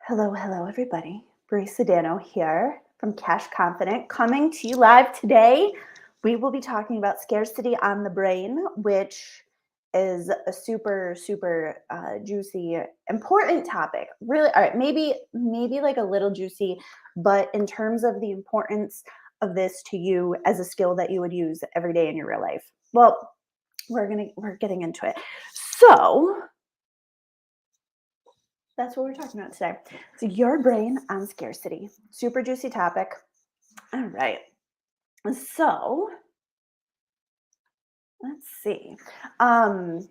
Hello, hello, everybody. Bree Sedano here from Cash Confident, coming to you live today. We will be talking about scarcity on the brain, which is a super juicy, important topic. Really, all right, maybe like a little juicy, but in terms of the importance of this to you as a skill that you would use every day in your real life. Well, we're getting into it. So that's what we're talking about today. So, your brain on scarcity. Super juicy topic. All right. So, let's see. Um,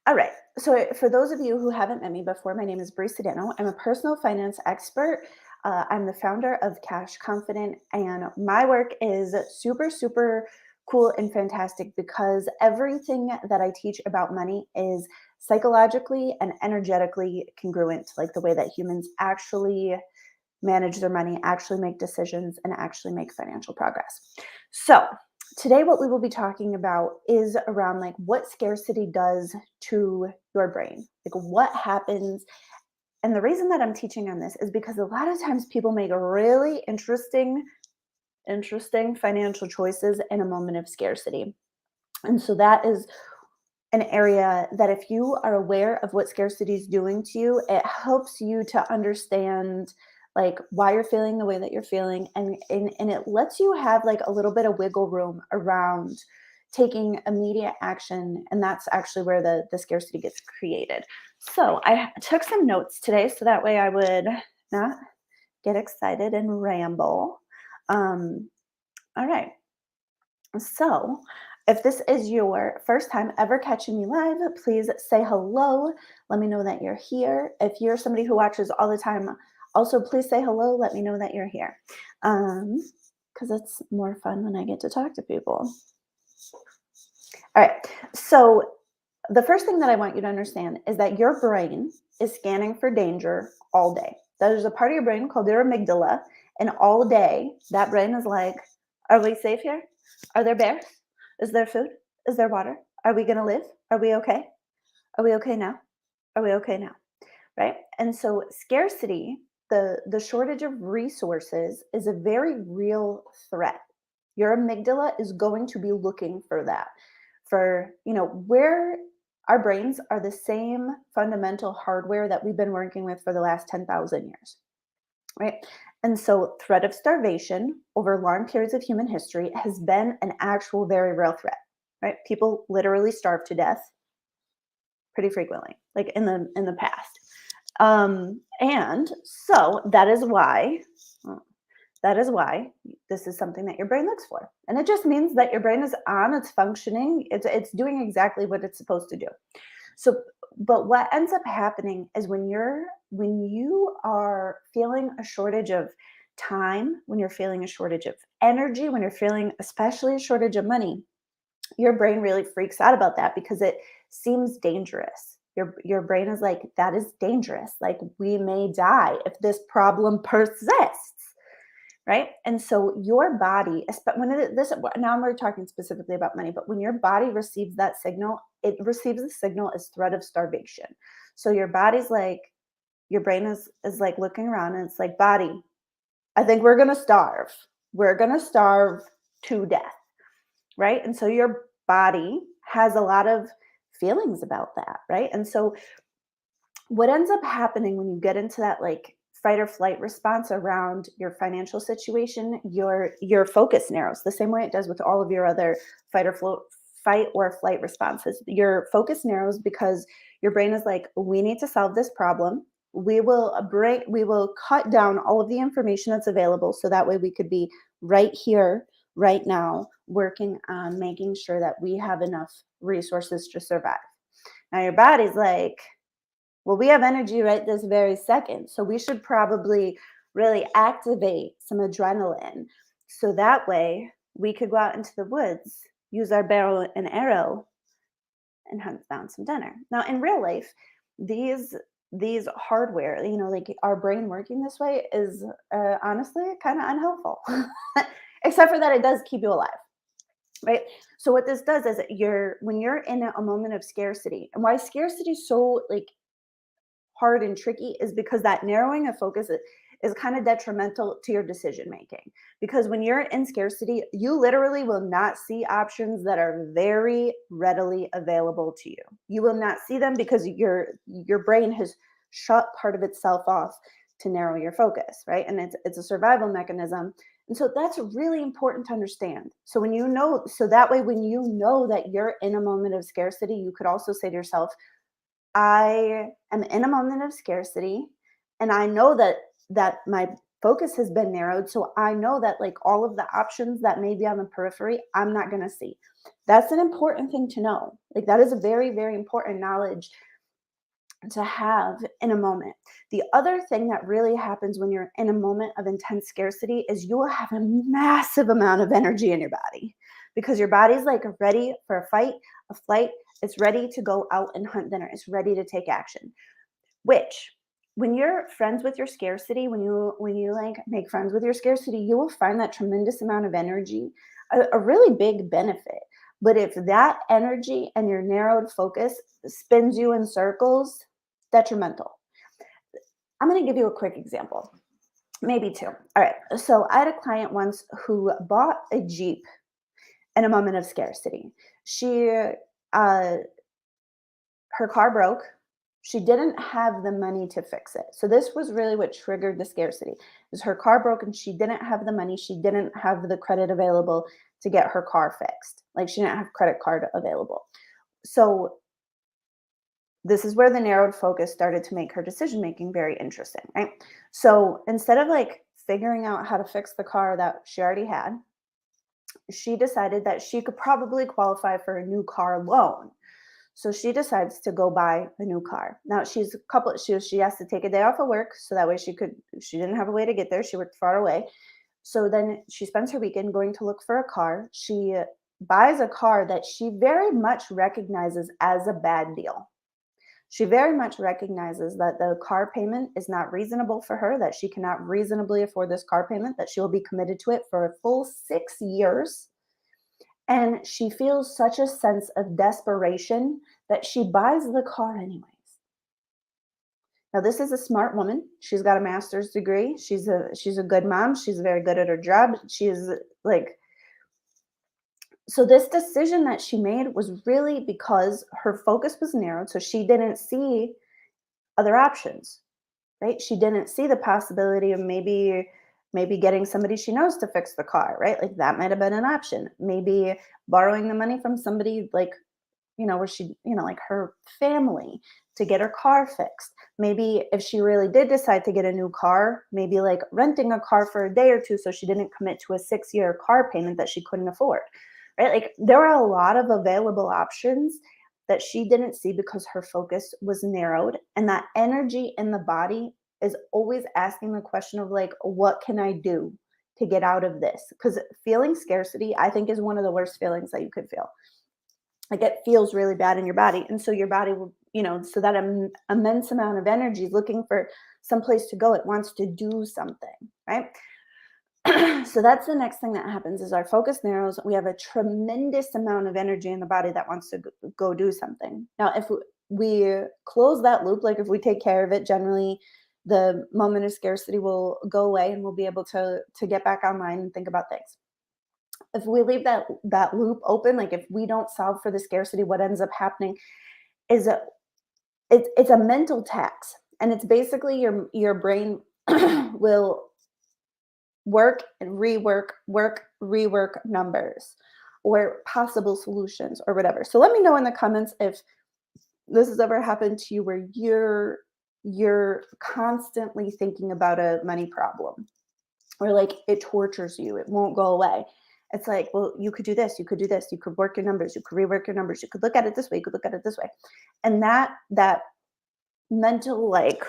all right. So, for those of you who haven't met me before, my name is Bree Sedano. I'm a personal finance expert. I'm the founder of Cash Confident, and my work is super cool and fantastic because everything that I teach about money is psychologically and energetically congruent, like the way that humans actually manage their money, actually make decisions, and actually make financial progress. So, today, what we will be talking about is around like what scarcity does to your brain, like what happens. And the reason that I'm teaching on this is because a lot of times people make really interesting financial choices in a moment of scarcity. And so that is an area that if you are aware of what scarcity is doing to you, it helps you to understand like why you're feeling the way that you're feeling, and it lets you have like a little bit of wiggle room around taking immediate action, and that's actually where the scarcity gets created. So I took some notes today so that way I would not get excited and ramble. All right. So, if this is your first time ever catching me live, please say hello. Let me know that you're here. If you're somebody who watches all the time, also please say hello. Let me know that you're here. Because it's more fun when I get to talk to people. All right. So, the first thing that I want you to understand is that your brain is scanning for danger all day. There's a part of your brain called your amygdala, and all day that brain is like, are we safe here? Are there bears? Is there food? Is there water? Are we going to live? Are we okay? Are we okay now? Are we okay now? Right? And so scarcity, the shortage of resources is a very real threat. Your amygdala is going to be looking for that. For, where our brains are the same fundamental hardware that we've been working with for the last 10,000 years, right? And so, threat of starvation over long periods of human history has been an actual, very real threat, right? People literally starve to death pretty frequently, like in the past. And so that is why this is something that your brain looks for. And it just means that your brain is on, it's functioning, it's doing exactly what it's supposed to do. So, but what ends up happening is when you are feeling a shortage of time, when you're feeling a shortage of energy, when you're feeling especially a shortage of money, your brain really freaks out about that because it seems dangerous. Your brain is like, that is dangerous. Like, we may die if this problem persists, right? And so your body, when this now we're talking specifically about money, but when your body receives that signal, it receives the signal as threat of starvation. So your body's like, your brain is like looking around and it's like, body, I think we're gonna starve. We're gonna starve to death, right? And so your body has a lot of feelings about that, right? And so what ends up happening when you get into that like fight or flight response around your financial situation, your focus narrows the same way it does with all of your other fight or flight responses. Your focus narrows because your brain is like, we need to solve this problem. We will cut down all of the information that's available so that way we could be right here, right now, working on making sure that we have enough resources to survive. Now your body's like, well, we have energy right this very second. So we should probably really activate some adrenaline. So that way we could go out into the woods, use our barrel and arrow, and hunt down some dinner. Now, in real life, these hardware, like our brain working this way is honestly kind of unhelpful, except for that it does keep you alive. Right. So what this does is when you're in a moment of scarcity, and why scarcity is so like hard and tricky is because that narrowing of focus is kind of detrimental to your decision making. Because when you're in scarcity, you literally will not see options that are very readily available to you. You will not see them because your brain has shut part of itself off to narrow your focus, right? And it's a survival mechanism. And so that's really important to understand. So when you know, so that way when you know that you're in a moment of scarcity, you could also say to yourself, I am in a moment of scarcity, and I know that my focus has been narrowed, so I know that like all of the options that may be on the periphery, I'm not going to see. That's an important thing to know. Like that is a very, very important knowledge to have in a moment. The other thing that really happens when you're in a moment of intense scarcity is you will have a massive amount of energy in your body because your body's like ready for a fight, a flight. It's ready to go out and hunt dinner. It's ready to take action. Which, when you're friends with your scarcity, when you like make friends with your scarcity, you will find that tremendous amount of energy a really big benefit. But if that energy and your narrowed focus spins you in circles, detrimental. I'm going to give you a quick example, maybe two. All right. So I had a client once who bought a Jeep in a moment of scarcity. Her car broke. She didn't have the money to fix it. So this was really what triggered the scarcity. Is her car broke and she didn't have the money. She didn't have the credit available to get her car fixed. Like she didn't have credit card available. So this is where the narrowed focus started to make her decision making very interesting, right? So instead of like figuring out how to fix the car that she already had, she decided that she could probably qualify for a new car loan. So she decides to go buy a new car. Now she has to take a day off of work so that way she didn't have a way to get there. She worked far away. So then she spends her weekend going to look for a car. She buys a car that she very much recognizes as a bad deal. She very much recognizes that the car payment is not reasonable for her, that she cannot reasonably afford this car payment, that she will be committed to it for a full 6 years. And she feels such a sense of desperation that she buys the car anyways. Now, this is a smart woman. She's got a master's degree. She's a good mom. She's very good at her job. She is like, so this decision that she made was really because her focus was narrowed. So she didn't see other options, right? She didn't see the possibility of maybe getting somebody she knows to fix the car, right? Like that might have been an option. Maybe borrowing the money from somebody like, where she, like her family to get her car fixed. Maybe if she really did decide to get a new car, maybe like renting a car for a day or two so she didn't commit to a 6-year car payment that she couldn't afford, right? Like there are a lot of available options that she didn't see because her focus was narrowed. And that energy in the body is always asking the question of like, what can I do to get out of this? Because feeling scarcity, I think, is one of the worst feelings that you could feel. Like it feels really bad in your body. And so your body will, so that immense amount of energy is looking for some place to go. It wants to do something, right? So that's the next thing that happens is our focus narrows. We have a tremendous amount of energy in the body that wants to go do something. Now, if we close that loop, like if we take care of it, generally the moment of scarcity will go away and we'll be able to get back online and think about things. If we leave that loop open, like if we don't solve for the scarcity, what ends up happening is it's a mental tax, and it's basically your brain will work and rework numbers or possible solutions or whatever. So let me know in the comments if this has ever happened to you where you're constantly thinking about a money problem or like it tortures you, it won't go away. It's like, well, you could do this, you could do this, you could work your numbers, you could rework your numbers, you could look at it this way, you could look at it this way. And that mental like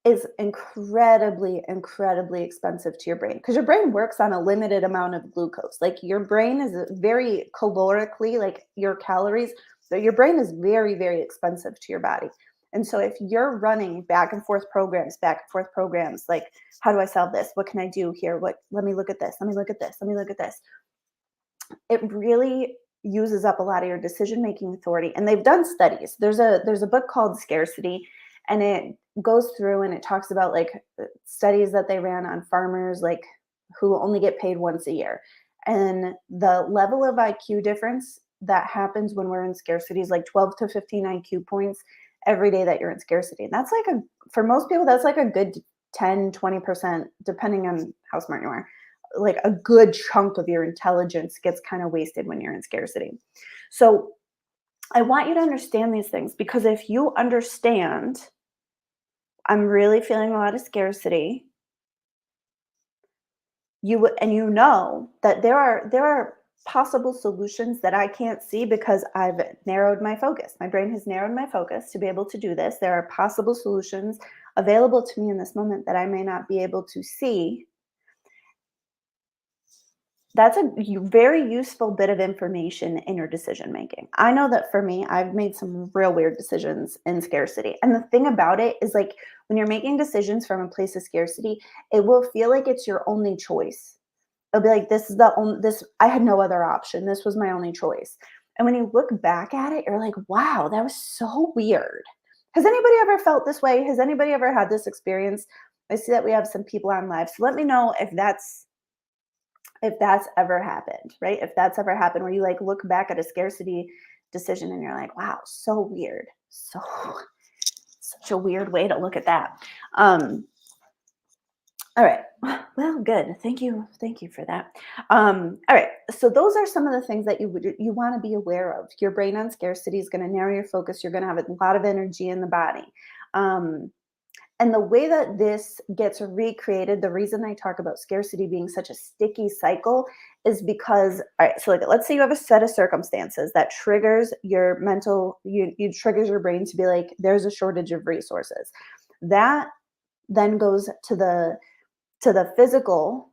is incredibly, incredibly expensive to your brain because your brain works on a limited amount of glucose. Like your brain is very calorically, like your calories, so your brain is very, very expensive to your body. And so if you're running back and forth programs, like, how do I solve this? What can I do here? Let me look at this. Let me look at this. Let me look at this. It really, uses up a lot of your decision making authority. And they've done studies. There's a book called Scarcity, and it goes through and it talks about like studies that they ran on farmers like who only get paid once a year. And the level of IQ difference that happens when we're in scarcity is like 12 to 15 IQ points every day that you're in scarcity. And that's like for most people, that's like a good 10, 20%, depending on how smart you are. Like a good chunk of your intelligence gets kind of wasted when you're in scarcity. So I want you to understand these things, because if you understand, I'm really feeling a lot of scarcity, you know that there are possible solutions that I can't see because I've narrowed my focus. My brain has narrowed my focus to be able to do this. There are possible solutions available to me in this moment that I may not be able to see. That's a very useful bit of information in your decision making. I know that for me, I've made some real weird decisions in scarcity. And the thing about it is, like, when you're making decisions from a place of scarcity, it will feel like it's your only choice. It'll be like, this is the only, this, I had no other option. This was my only choice. And when you look back at it, you're like, wow, that was so weird. Has anybody ever felt this way? Has anybody ever had this experience? I see that we have some people on live. So let me know if that's ever happened, right? If that's ever happened where you like look back at a scarcity decision and you're like, wow, so weird. So such a weird way to look at that. All right. Well, good. Thank you. Thank you for that. All right. So those are some of the things that you want to be aware of. Your brain on scarcity is going to narrow your focus. You're going to have a lot of energy in the body. Um, and the way that this gets recreated, the reason I talk about scarcity being such a sticky cycle is because, all right, so like, let's say you have a set of circumstances that triggers your you triggers your brain to be like, there's a shortage of resources. That then goes to the physical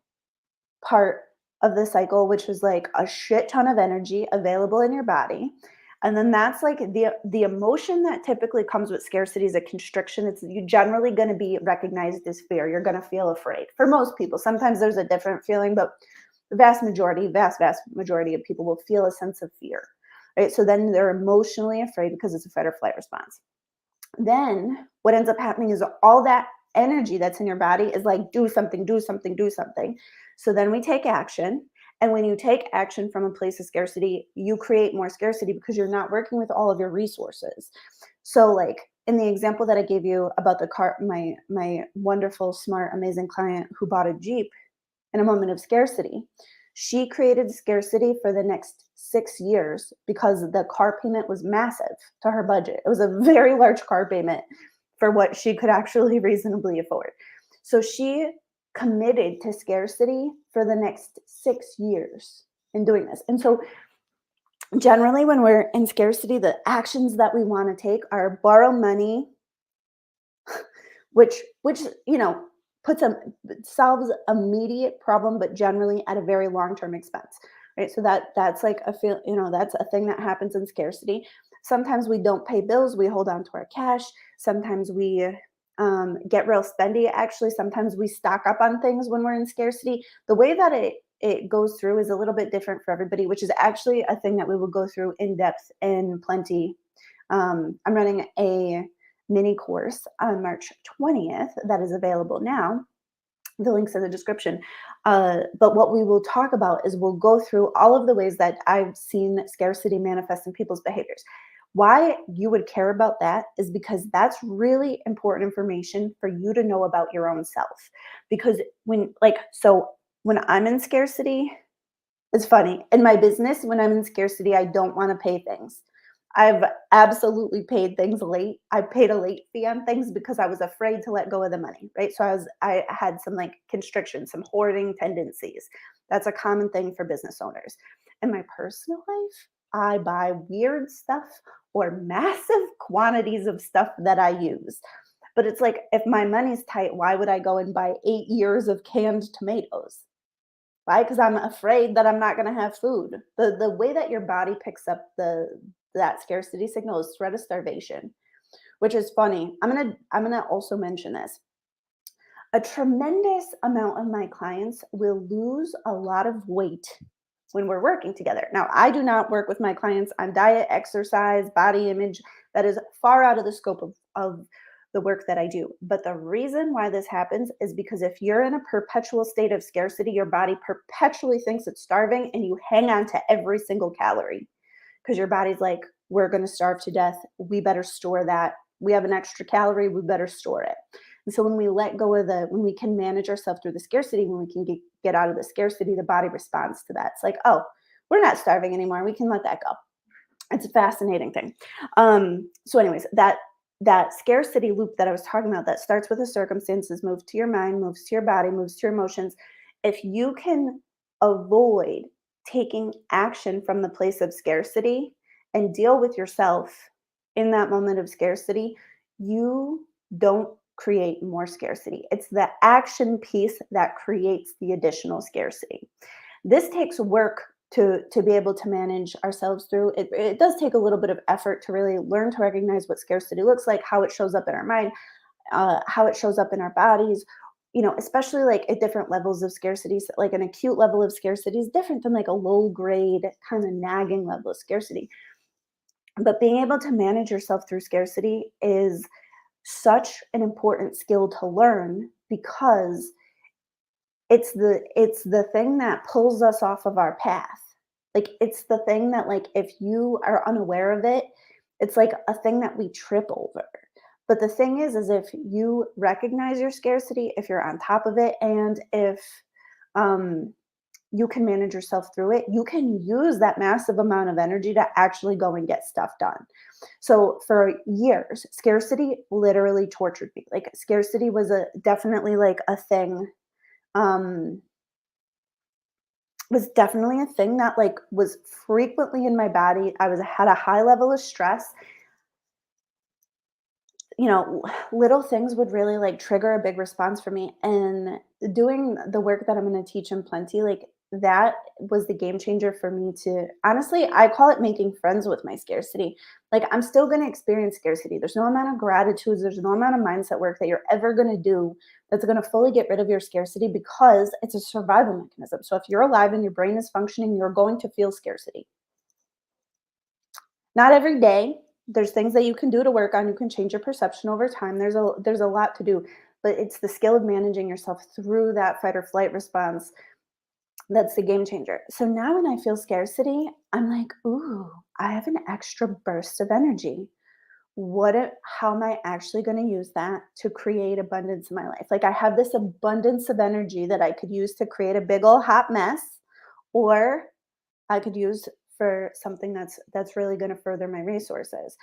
part of the cycle, which is like a shit ton of energy available in your body. And then that's like the emotion that typically comes with scarcity is a constriction. It's you generally going to be recognized as fear. You're going to feel afraid. For most people, sometimes there's a different feeling, but the vast majority of people will feel a sense of fear. Right? So then they're emotionally afraid because it's a fight or flight response. Then what ends up happening is all that energy that's in your body is like, do something, do something, do something. So then we take action. And when you take action from a place of scarcity, you create more scarcity because you're not working with all of your resources. So like in the example that I gave you about the car, my wonderful, smart, amazing client who bought a Jeep in a moment of scarcity, she created scarcity for the next 6 years because the car payment was massive to her budget. It was a very large car payment for what she could actually reasonably afford. So she committed to scarcity for the next 6 years in doing this. And so generally when we're in scarcity, the actions that we want to take are borrow money, which puts a solves immediate problem, but generally at a very long-term expense, right? So that's like that's a thing that happens in scarcity. Sometimes we don't pay bills, we hold on to our cash. Sometimes we get real spendy. Actually, sometimes we stock up on things when we're in scarcity. The way that it goes through is a little bit different for everybody, which is actually a thing that we will go through in depth in plenty. I'm running a mini course on March 20th that is available now. The link's in the description. But what we will talk about is we'll go through all of the ways that I've seen scarcity manifest in people's behaviors. Why you would care about that is because that's really important information for you to know about your own self. Because when I'm in scarcity, it's funny. In my business, when I'm in scarcity, I don't want to pay things. I've absolutely paid things late. I paid a late fee on things because I was afraid to let go of the money, right? So I had some like constriction, some hoarding tendencies. That's a common thing for business owners. In my personal life, I buy weird stuff or massive quantities of stuff that I use. But it's like, if my money's tight, why would I go and buy 8 years of canned tomatoes? Why? Because I'm afraid that I'm not going to have food. The way that your body picks up that scarcity signal is threat of starvation, which is funny. I'm gonna also mention this. A tremendous amount of my clients will lose a lot of weight when we're working together. Now, I do not work with my clients on diet, exercise, body image. That is far out of the scope of the work that I do. But the reason why this happens is because if you're in a perpetual state of scarcity, your body perpetually thinks it's starving and you hang on to every single calorie because your body's like, we're going to starve to death. We better store that. We have an extra calorie. We better store it. And so when we let go of when we can manage ourselves through the scarcity, when we can get out of the scarcity, the body responds to that. It's like, oh, we're not starving anymore. We can let that go. It's a fascinating thing. So anyways, that scarcity loop that I was talking about that starts with the circumstances, moves to your mind, moves to your body, moves to your emotions. If you can avoid taking action from the place of scarcity and deal with yourself in that moment of scarcity, you don't create more scarcity. It's the action piece that creates the additional scarcity. This takes work to be able to manage ourselves through. It does take a little bit of effort to really learn to recognize what scarcity looks like, how it shows up in our mind, how it shows up in our bodies, especially like at different levels of scarcity. So like an acute level of scarcity is different than like a low grade kind of nagging level of scarcity. But being able to manage yourself through scarcity is such an important skill to learn because it's the thing that pulls us off of our path. Like it's the thing that like if you are unaware of it, it's like a thing that we trip over. But the thing is if you recognize your scarcity, if you're on top of it, and if um, you can manage yourself through it, you can use that massive amount of energy to actually go and get stuff done. So for years, scarcity literally tortured me. Like scarcity was definitely like a thing. Um, was definitely a thing that like was frequently in my body. Had a high level of stress. Little things would really like trigger a big response for me. And doing the work that I'm going to teach in Plenty, like that was the game changer for me to honestly, I call it making friends with my scarcity. Like I'm still going to experience scarcity. There's no amount of gratitude, there's no amount of mindset work that you're ever going to do that's going to fully get rid of your scarcity because it's a survival mechanism. So if you're alive and your brain is functioning, you're going to feel scarcity. Not every day. There's things that you can do to work on. You can change your perception over time. There's a lot to do, but it's the skill of managing yourself through that fight or flight response that's the game changer. So now when I feel scarcity, I'm like, ooh, I have an extra burst of energy. How am I actually going to use that to create abundance in my life? Like I have this abundance of energy that I could use to create a big old hot mess, or I could use for something that's really going to further my resources.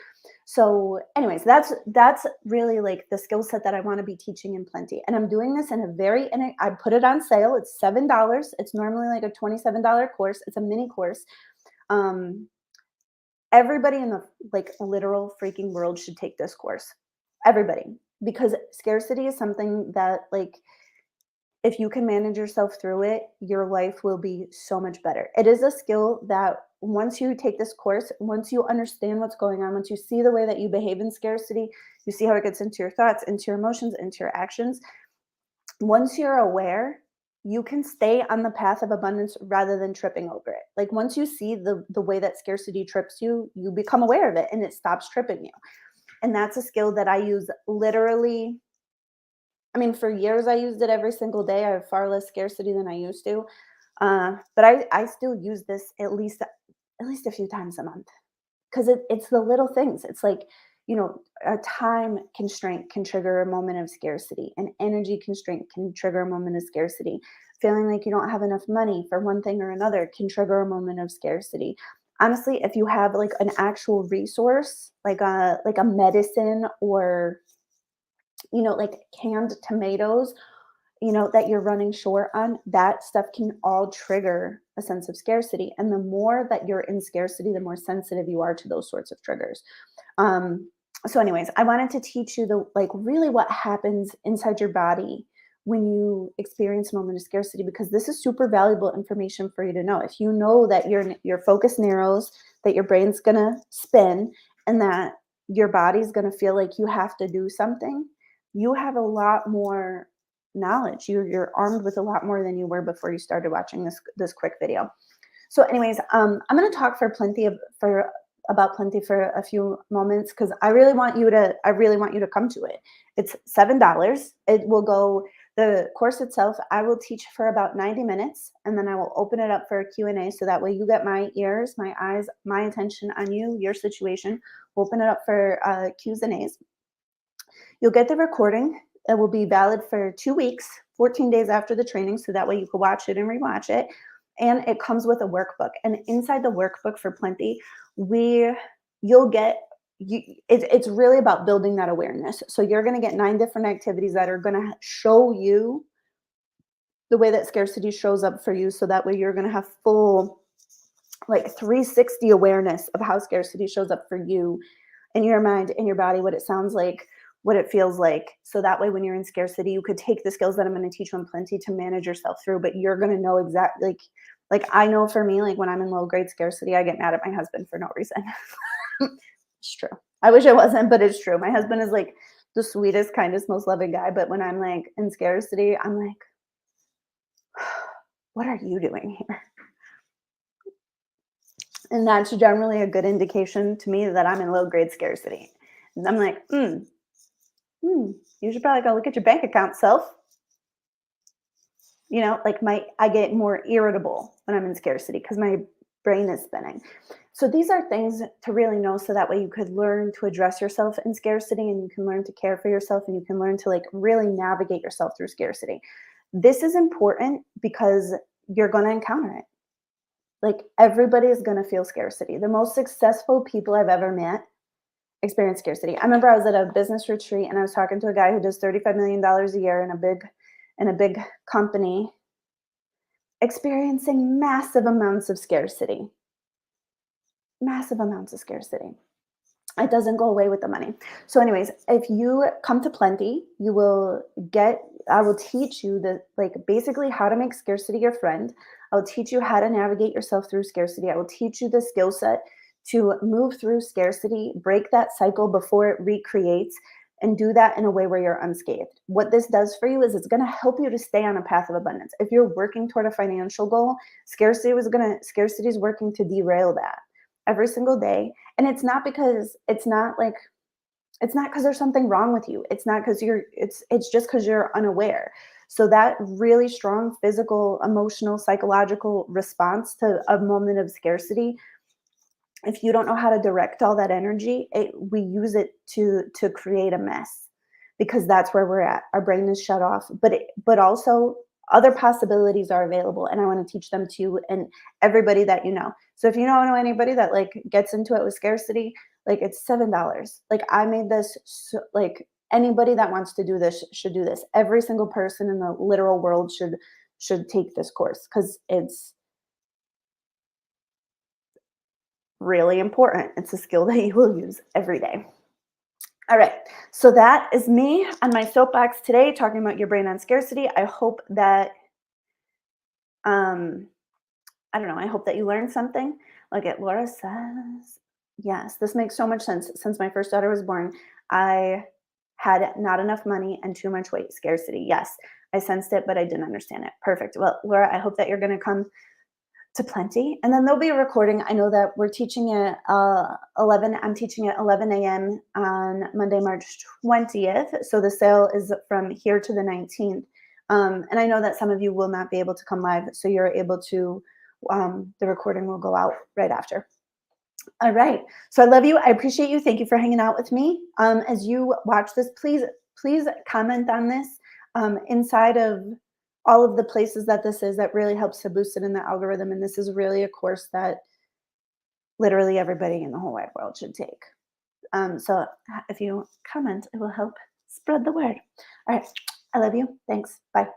So anyways, that's really like the skill set that I want to be teaching in Plenty. And I'm doing this and I put it on sale. It's $7. It's normally like a $27 course. It's a mini course. Everybody in the like literal freaking world should take this course. Everybody, because scarcity is something that like if you can manage yourself through it, your life will be so much better. It is a skill that once you take this course, once you understand what's going on, once you see the way that you behave in scarcity, you see how it gets into your thoughts, into your emotions, into your actions. Once you're aware, you can stay on the path of abundance rather than tripping over it. Like once you see the way that scarcity trips you, you become aware of it and it stops tripping you. And that's a skill that I use literally. I mean, for years I used it every single day. I have far less scarcity than I used to. But I still use this at least a few times a month because it's the little things. It's like, a time constraint can trigger a moment of scarcity. An energy constraint can trigger a moment of scarcity. Feeling like you don't have enough money for one thing or another can trigger a moment of scarcity. Honestly, if you have like an actual resource, like a medicine or like canned tomatoes, that you're running short on, that stuff can all trigger a sense of scarcity. And the more that you're in scarcity, the more sensitive you are to those sorts of triggers. So anyways, I wanted to teach you really what happens inside your body when you experience a moment of scarcity, because this is super valuable information for you to know. If you know that your focus narrows, that your brain's gonna spin, and that your body's gonna feel like you have to do something, you have a lot more knowledge. You're armed with a lot more than you were before you started watching this quick video. So, anyways, I'm going to talk for about plenty for a few moments because I really want you to come to it. It's $7. It will go the course itself. I will teach for about 90 minutes, and then I will open it up for a Q&A, so that way you get my ears, my eyes, my attention on you, your situation. We'll open it up for Q's and A's. You'll get the recording. It will be valid for 2 weeks, 14 days after the training, so that way you can watch it and rewatch it. And it comes with a workbook. And inside the workbook for Plenty, we you'll get it's really about building that awareness. So you're going to get 9 different activities that are going to show you the way that scarcity shows up for you, so that way you're going to have full, like, 360 awareness of how scarcity shows up for you in your mind, in your body, what it sounds like, what it feels like. So that way, when you're in scarcity, you could take the skills that I'm going to teach you in Plenty to manage yourself through, but you're going to know exactly, like I know for me, like when I'm in low grade scarcity, I get mad at my husband for no reason. It's true. I wish I wasn't, but it's true. My husband is like the sweetest, kindest, most loving guy. But when I'm like in scarcity, I'm like, what are you doing here? And that's generally a good indication to me that I'm in low grade scarcity. And I'm like, you should probably go look at your bank account, self. Like I get more irritable when I'm in scarcity because my brain is spinning. So these are things to really know, so that way you could learn to address yourself in scarcity, and you can learn to care for yourself, and you can learn to like really navigate yourself through scarcity. This is important because you're going to encounter it. Like, everybody is going to feel scarcity. The most successful people I've ever met experience scarcity. I remember I was at a business retreat and I was talking to a guy who does $35 million a year in a big company, experiencing massive amounts of scarcity. Massive amounts of scarcity. It doesn't go away with the money. So, anyways, if you come to Plenty, I will teach you basically how to make scarcity your friend. I'll teach you how to navigate yourself through scarcity. I will teach you the skill set to move through scarcity, break that cycle before it recreates, and do that in a way where you're unscathed. What this does for you is it's going to help you to stay on a path of abundance. If you're working toward a financial goal, scarcity is working to derail that every single day. And it's not because there's something wrong with you. It's not because it's just because you're unaware. So that really strong physical, emotional, psychological response to a moment of scarcity, if you don't know how to direct all that energy, we use it to create a mess, because that's where we're at. Our brain is shut off, but also other possibilities are available, and I want to teach them to you and everybody that you know. So if you don't know anybody that like gets into it with scarcity, like, it's $7. Like, I made this like, anybody that wants to do this should do this. Every single person in the literal world should take this course, because it's really important. It's a skill that you will use every day. All right. So that is me on my soapbox today, talking about your brain on scarcity. I hope that I don't know, I hope that you learned something. Like, it Laura says, yes, this makes so much sense. Since my first daughter was born, I had not enough money and too much weight. Scarcity. Yes, I sensed it, but I didn't understand it. Perfect. Well, Laura, I hope that you're going to come to Plenty, and then there'll be a recording. I know that we're teaching at 11. I'm teaching at 11 a.m. on Monday, March 20th. So the sale is from here to the 19th. And I know that some of you will not be able to come live, so you're able to. The recording will go out right after. All right. So I love you. I appreciate you. Thank you for hanging out with me. As you watch this, please comment on this inside of all of the places that this is. That really helps to boost it in the algorithm. And this is really a course that literally everybody in the whole wide world should take. So if you comment, it will help spread the word. All right. I love you. Thanks. Bye.